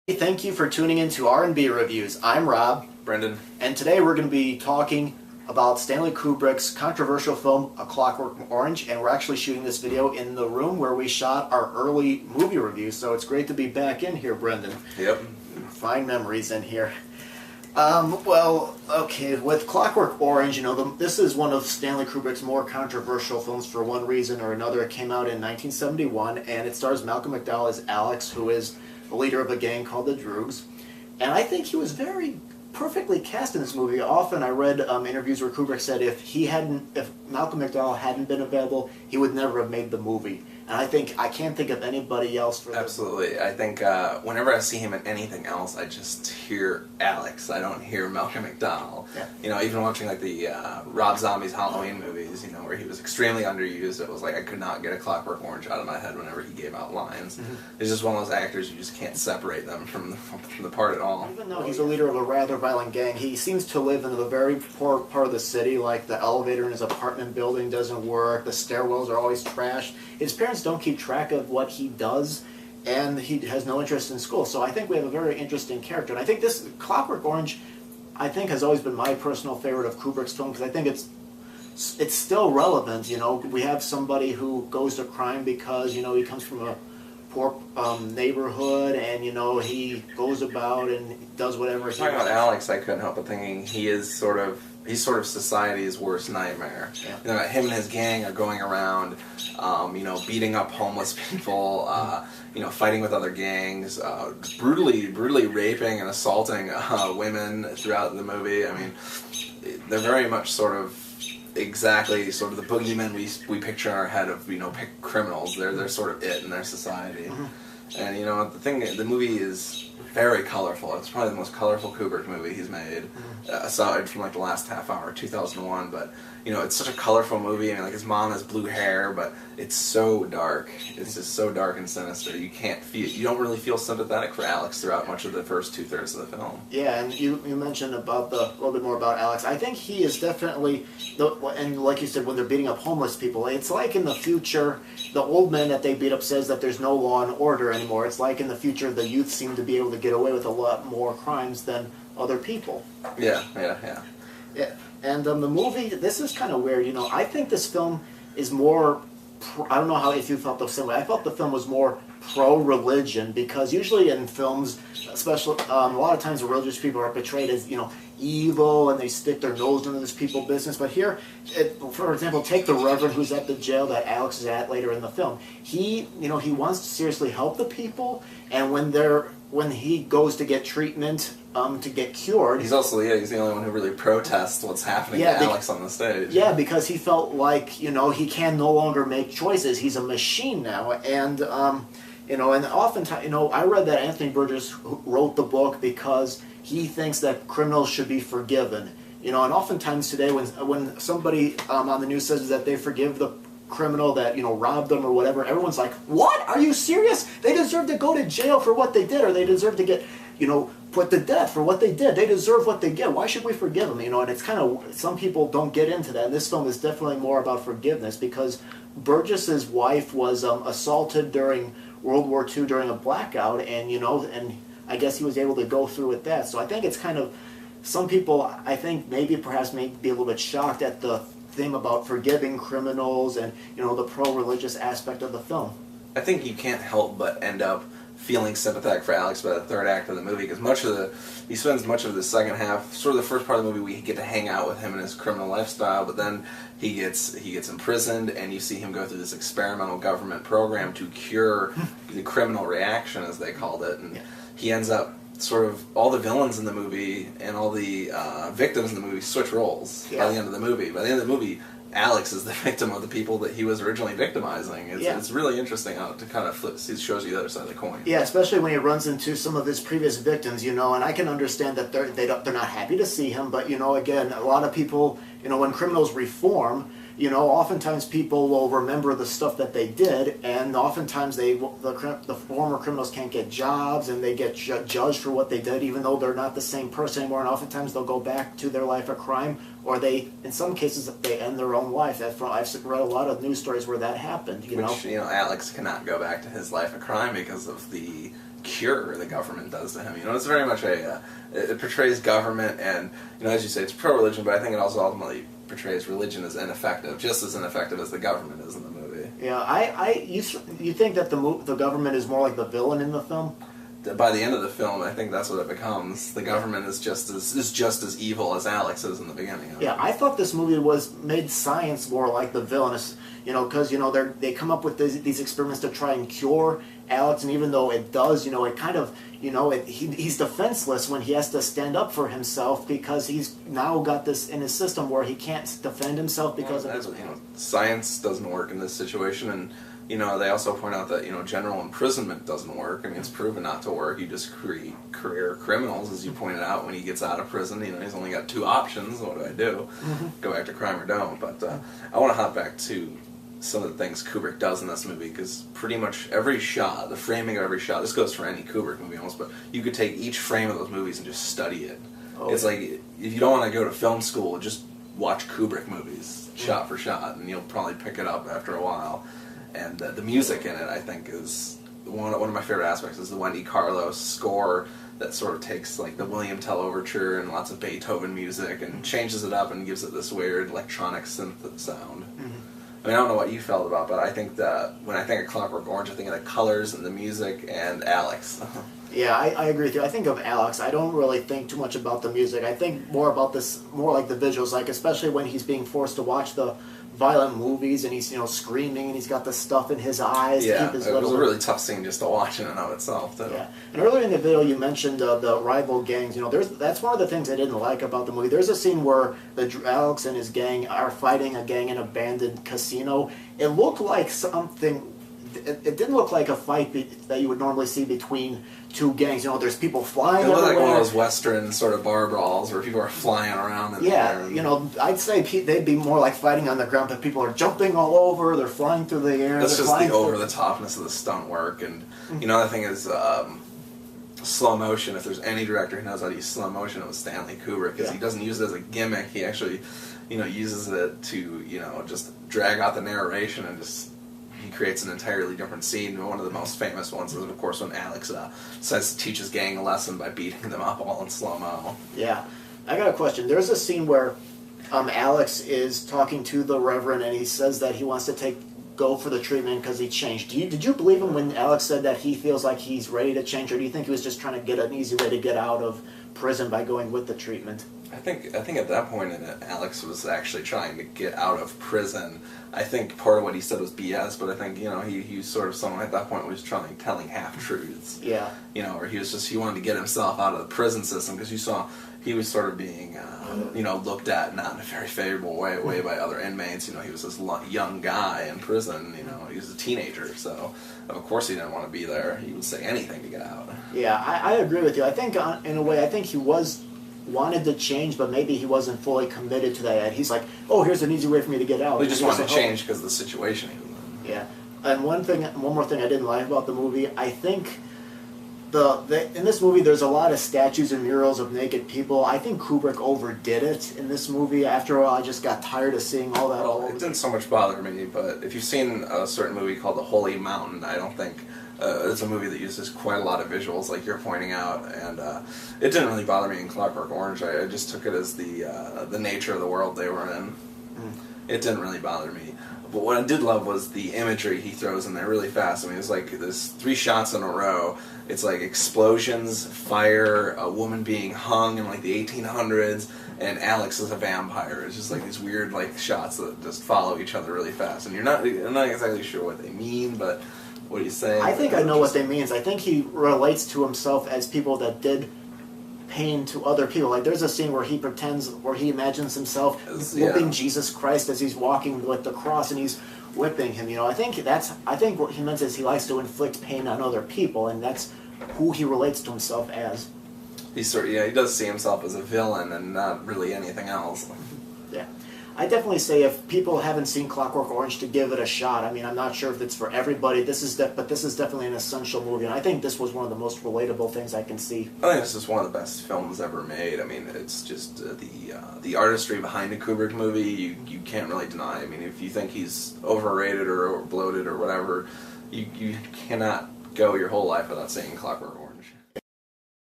Thank you for tuning in to R&B Reviews. I'm Rob. Brendan. And today we're going to be talking about Stanley Kubrick's controversial film, A Clockwork Orange, and we're actually shooting this video in the room where we shot our early movie review, so it's great to be back in here, Brendan. Yep. Fine memories in here. With Clockwork Orange, this is one of Stanley Kubrick's more controversial films for one reason or another. It came out in 1971, and it stars Malcolm McDowell as Alex, who is the leader of a gang called the Droogs. And I think he was very perfectly cast in this movie. Often I read interviews where Kubrick said if Malcolm McDowell hadn't been available, he would never have made the movie. And I can't think of anybody else for this. Absolutely. I think whenever I see him in anything else, I just hear Alex. I don't hear Malcolm McDowell. Yeah. Even watching like the Rob Zombie's Halloween movies, where he was extremely underused, it was like I could not get a Clockwork Orange out of my head whenever he gave out lines. Mm-hmm. He's just one of those actors you just can't separate them from the part at all. Even though he's a leader of a rather violent gang, he seems to live in a very poor part of the city. Like the elevator in his apartment building doesn't work, the stairwells are always trashed. His parents don't keep track of what he does, and he has no interest in school. So I think we have a very interesting character. And I think this Clockwork Orange, has always been my personal favorite of Kubrick's film because I think it's still relevant. We have somebody who goes to crime because he comes from a poor neighborhood, and he goes about and does whatever he Talking wants. about Alex, I couldn't help but thinking he's sort of society's worst nightmare. Yeah. Him and his gang are going around, beating up homeless people, fighting with other gangs, brutally raping and assaulting women throughout the movie. I mean, they're very much sort of exactly sort of the boogeymen we picture in our head of criminals. They're sort of it in their society. Mm-hmm. And the movie is very colorful. It's probably the most colorful Kubrick movie he's made, aside from like the last half hour, 2001. But it's such a colorful movie. I mean, like his mom has blue hair, but it's so dark. It's just so dark and sinister. You don't really feel sympathetic for Alex throughout much of the first 2/3 of the film. Yeah, and you mentioned about a little bit more about Alex. I think he is definitely, and like you said, when they're beating up homeless people, it's like in the future, the old man that they beat up says that there's no law and order anymore. It's like in the future, the youth seem to be able to get away with a lot more crimes than other people. Yeah. And the movie, this is kind of weird. I think this film is more. I don't know if you felt the same way. I felt the film was more pro-religion because usually in films, especially a lot of times, the religious people are portrayed as evil and they stick their nose into this people's business. But here, for example, take the Reverend who's at the jail that Alex is at later in the film. He wants to seriously help the people, and when he goes to get treatment to get cured. He's the only one who really protests what's happening to Alex on the stage. Yeah, because he felt like, he can no longer make choices. He's a machine now. And, and oftentimes, I read that Anthony Burgess wrote the book because he thinks that criminals should be forgiven. And oftentimes today when somebody on the news says that they forgive the criminal that robbed them or whatever, everyone's like, what? Are you serious? They deserve to go to jail for what they did, or they deserve to get put to death for what they did. They deserve what they get. Why should we forgive them? And it's kind of, some people don't get into that. And this film is definitely more about forgiveness because Burgess's wife was assaulted during World War II during a blackout, and and I guess he was able to go through with that. So I think it's kind of, some people I think perhaps may be a little bit shocked at the theme about forgiving criminals and the pro-religious aspect of the film. I think you can't help but end up feeling sympathetic for Alex by the third act of the movie because he spends much of the second half, sort of the first part of the movie, we get to hang out with him and his criminal lifestyle, but then he gets imprisoned, and you see him go through this experimental government program to cure the criminal reaction, as they called it, and he ends up sort of, all the villains in the movie and all the victims in the movie switch roles by the end of the movie. By the end of the movie, Alex is the victim of the people that he was originally victimizing. It's really interesting how to kind of flip. It shows you the other side of the coin. Yeah, especially when he runs into some of his previous victims, and I can understand that they're not happy to see him, but again, a lot of people, when criminals reform, oftentimes people will remember the stuff that they did, and oftentimes the former criminals can't get jobs, and they get judged for what they did, even though they're not the same person anymore, and oftentimes they'll go back to their life of crime, or in some cases, they end their own life. I've read a lot of news stories where that happened, Which, Alex cannot go back to his life of crime because of the cure the government does to him. You know, it's very much it portrays government, and you know, as you say, it's pro-religion, but I think it also ultimately portrays religion as ineffective, just as ineffective as the government is in the movie. Yeah, you think that the government is more like the villain in the film? By the end of the film, I think that's what it becomes. The government is just as evil as Alex is in the beginning. Yeah, I thought this movie made science more like the villainous. You know, because you know they come up with these experiments to try and cure Alex, and even though it does, you know, it kind of, you know, he's defenseless when he has to stand up for himself because he's now got this in his system where he can't defend himself because of his. You know, science doesn't work in this situation, and you know, they also point out that, you know, general imprisonment doesn't work. I mean, it's proven not to work. You just create career criminals, as you pointed out, when he gets out of prison. You know, he's only got 2 options. What do I do? Go back to crime or don't? But I want to hop back to some of the things Kubrick does in this movie, because pretty much every shot, the framing of every shot, this goes for any Kubrick movie almost, but you could take each frame of those movies and just study it. Oh. It's like, if you don't want to go to film school, just watch Kubrick movies, shot for shot, and you'll probably pick it up after a while. And the music in it, I think, is one of my favorite aspects, is the Wendy Carlos score that sort of takes like the William Tell Overture and lots of Beethoven music and changes it up and gives it this weird electronic synth sound. I mean, I don't know what you felt about, but I think that when I think of Clockwork Orange, I think of the colors and the music and Alex. Yeah, I agree with you. I think of Alex. I don't really think too much about the music. I think more about this, more like the visuals, like especially when he's being forced to watch the violent movies and he's, you know, screaming and he's got the stuff in his eyes. Yeah, to keep his it was a really tough scene just to watch in and of itself, too. Yeah, and earlier in the video you mentioned the rival gangs. You know, that's one of the things I didn't like about the movie. There's a scene where Alex and his gang are fighting a gang in an abandoned casino. It looked like something. It didn't look like a fight that you would normally see between 2 gangs. You know, there's people flying everywhere. It looked like one of those Western sort of bar brawls where people are flying around in the air. Yeah, you know, I'd say they'd be more like fighting on the ground, but people are jumping all over, they're flying through the air. That's just the over-the-topness of the stunt work. And, you know, the thing is, slow motion, if there's any director who knows how to use slow motion, it was Stanley Kubrick, because he doesn't use it as a gimmick. He actually, you know, uses it to, you know, just drag out the narration and just... He creates an entirely different scene. One of the most famous ones is, of course, when Alex says to teach his gang a lesson by beating them up all in slow-mo. Yeah. I got a question. There's a scene where Alex is talking to the Reverend, and he says that he wants to go for the treatment because he changed. Did you believe him when Alex said that he feels like he's ready to change, or do you think he was just trying to get an easy way to get out of prison by going with the treatment? I think at that point in it, Alex was actually trying to get out of prison. I think part of what he said was BS, but I think, you know, he was sort of someone at that point was telling half-truths. Yeah. You know, or he wanted to get himself out of the prison system, because you saw he was sort of being, you know, looked at not in a very favorable way by other inmates. You know, he was this young guy in prison, you know, he was a teenager, so of course he didn't want to be there. He would say anything to get out. Yeah, I agree with you. I think, in a way, I think he wanted to change, but maybe he wasn't fully committed to that. He's like, oh, here's an easy way for me to get out. He just wanted to change because of the situation he was in. Yeah. And one more thing I didn't like about the movie, I think in this movie there's a lot of statues and murals of naked people. I think Kubrick overdid it in this movie. After a while, I just got tired of seeing all that. Well, it didn't so much bother me, but if you've seen a certain movie called The Holy Mountain, I don't think... it's a movie that uses quite a lot of visuals, like you're pointing out, and it didn't really bother me in Clockwork Orange. I just took it as the nature of the world they were in. It didn't really bother me. But what I did love was the imagery he throws in there really fast. I mean, it's like there's 3 shots in a row. It's like explosions, fire, a woman being hung in like the 1800s, and Alex is a vampire. It's just like these weird like shots that just follow each other really fast, and I'm not exactly sure what they mean, but. What are you saying? I think I know what they mean. I think he relates to himself as people that did pain to other people. Like there's a scene where he imagines himself whipping Jesus Christ as he's walking with the cross, and he's whipping him. You know, I think what he meant is he likes to inflict pain on other people, and that's who he relates to himself as. He does see himself as a villain and not really anything else. Yeah. I definitely say if people haven't seen Clockwork Orange, to give it a shot. I mean, I'm not sure if it's for everybody. But this is definitely an essential movie, and I think this was one of the most relatable things I can see. I think this is one of the best films ever made. I mean, it's just the artistry behind a Kubrick movie. You can't really deny. I mean, if you think he's overrated or bloated or whatever, you cannot go your whole life without seeing Clockwork Orange.